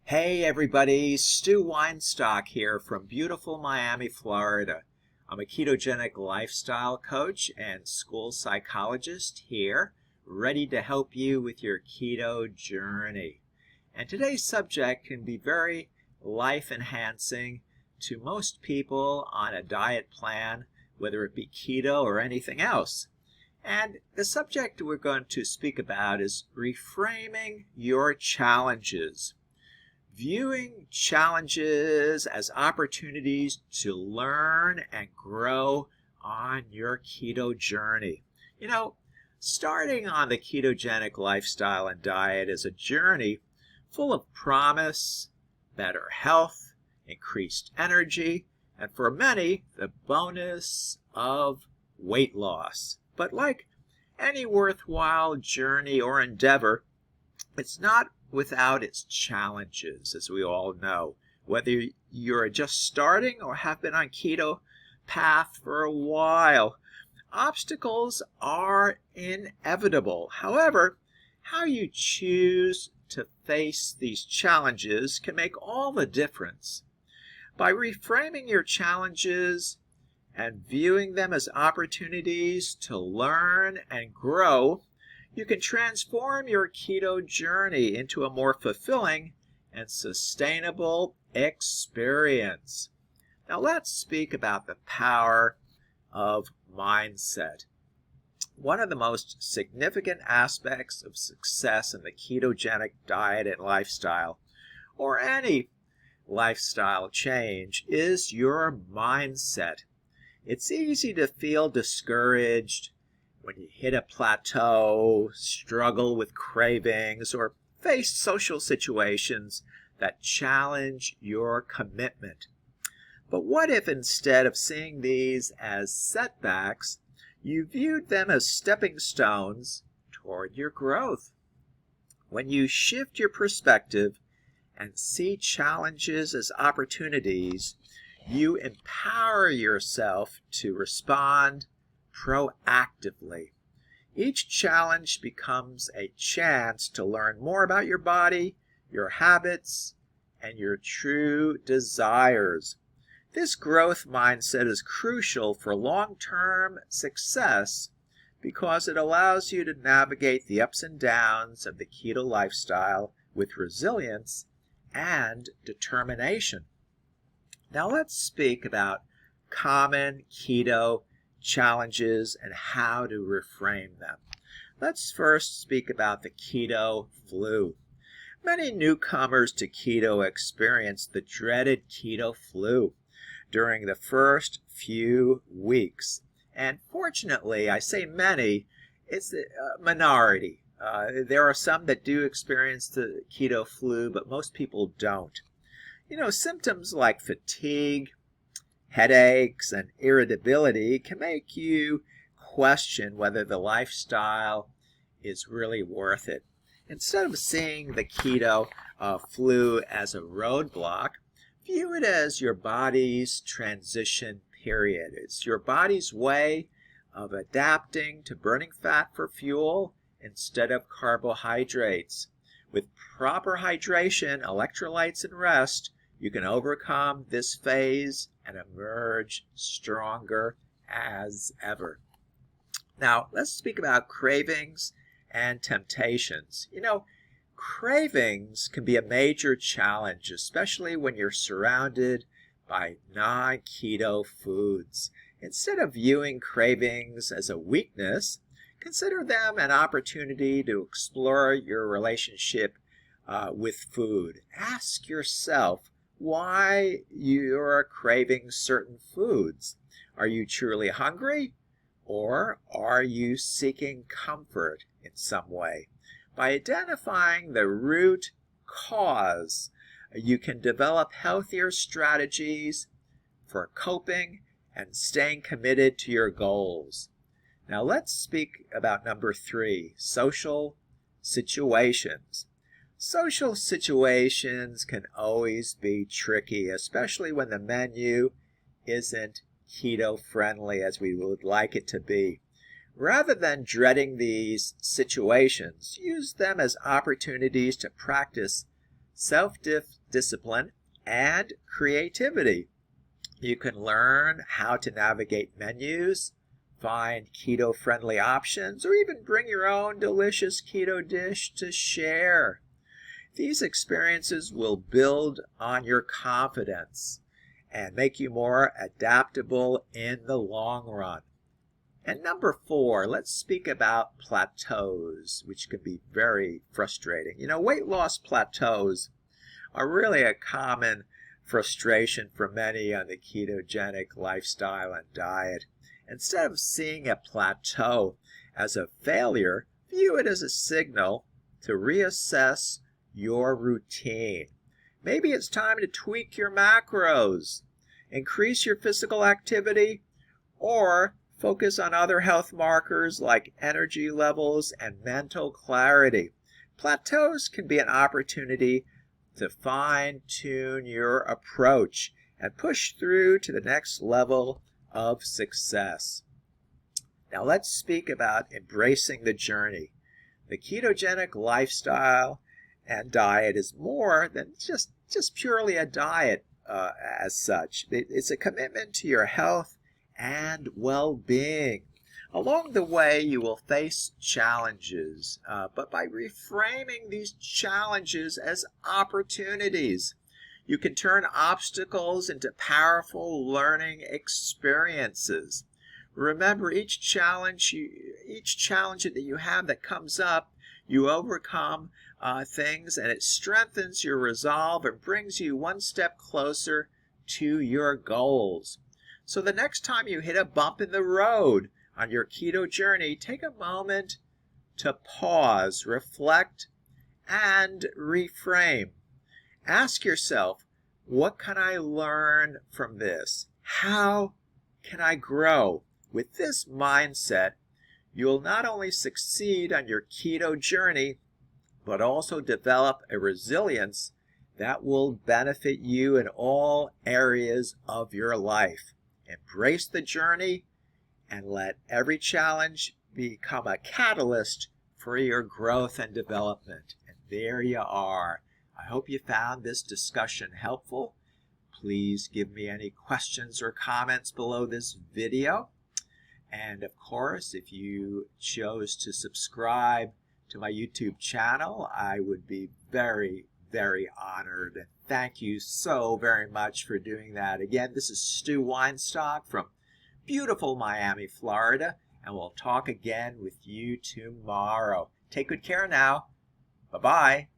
Hey everybody, Stu Weinstock here from beautiful Miami, Florida. I'm a ketogenic lifestyle coach and school psychologist here, ready to help you with your keto journey. And today's subject can be very life-enhancing to most people on a diet plan, whether it be keto or anything else. And the subject we're going to speak about is reframing your challenges. Viewing challenges as opportunities to learn and grow on your keto journey. Starting on the ketogenic lifestyle and diet is a journey full of promise, better health, increased energy, and for many, the bonus of weight loss. But like any worthwhile journey or endeavor, it's not without its challenges, as we all know. Whether you're just starting or have been on keto path for a while, obstacles are inevitable. However, how you choose to face these challenges can make all the difference. By reframing your challenges and viewing them as opportunities to learn and grow, you can transform your keto journey into a more fulfilling and sustainable experience. Now let's speak about the power of mindset. One of the most significant aspects of success in the ketogenic diet and lifestyle, or any lifestyle change, is your mindset. It's easy to feel discouraged when you hit a plateau, struggle with cravings, or face social situations that challenge your commitment. But what if instead of seeing these as setbacks, you viewed them as stepping stones toward your growth? When you shift your perspective and see challenges as opportunities, you empower yourself to respond proactively. Each challenge becomes a chance to learn more about your body, your habits, and your true desires. This growth mindset is crucial for long-term success because it allows you to navigate the ups and downs of the keto lifestyle with resilience and determination. Now let's speak about common keto challenges and how to reframe them. Let's first speak about the keto flu. Many newcomers to keto experience the dreaded keto flu during the first few weeks. And fortunately, I say many, it's a minority. There are some that do experience the keto flu, but most people don't. Symptoms like fatigue, headaches, and irritability can make you question whether the lifestyle is really worth it. Instead of seeing the keto flu as a roadblock, view it as your body's transition period. It's your body's way of adapting to burning fat for fuel instead of carbohydrates. With proper hydration, electrolytes, and rest, you can overcome this phase and emerge stronger as ever. Now, let's speak about cravings and temptations. Cravings can be a major challenge, especially when you're surrounded by non-keto foods. Instead of viewing cravings as a weakness, consider them an opportunity to explore your relationship with food. Ask yourself why you're craving certain foods. Are you truly hungry, or are you seeking comfort in some way? By identifying the root cause, you can develop healthier strategies for coping and staying committed to your goals. Now let's speak about number 3, social situations. Social situations can always be tricky, especially when the menu isn't keto-friendly as we would like it to be. Rather than dreading these situations, use them as opportunities to practice self-discipline, and creativity. You can learn how to navigate menus, find keto-friendly options, or even bring your own delicious keto dish to share. These experiences will build on your confidence and make you more adaptable in the long run. And number 4, let's speak about plateaus, which can be very frustrating. Weight loss plateaus are really a common frustration for many on the ketogenic lifestyle and diet. Instead of seeing a plateau as a failure, view it as a signal to reassess your routine. Maybe it's time to tweak your macros, increase your physical activity, or focus on other health markers like energy levels and mental clarity. Plateaus can be an opportunity to fine-tune your approach and push through to the next level of success. Now let's speak about embracing the journey. The ketogenic lifestyle and diet is more than just purely a diet as such. It's a commitment to your health and well-being. Along the way, you will face challenges, but by reframing these challenges as opportunities, you can turn obstacles into powerful learning experiences. Remember, each challenge that you have that comes up, you overcome things, and it strengthens your resolve and brings you one step closer to your goals. So the next time you hit a bump in the road on your keto journey, take a moment to pause, reflect, and reframe. Ask yourself, what can I learn from this? How can I grow? With this mindset, you'll not only succeed on your keto journey, but also develop a resilience that will benefit you in all areas of your life. Embrace the journey and let every challenge become a catalyst for your growth and development. And there you are. I hope you found this discussion helpful. Please give me any questions or comments below this video. And of course, if you chose to subscribe to my YouTube channel, I would be very, very honored. Thank you so very much for doing that. Again, this is SWt&x from beautiful Miami, Florida, and we'll talk again with you tomorrow. Take good care now. Bye-bye.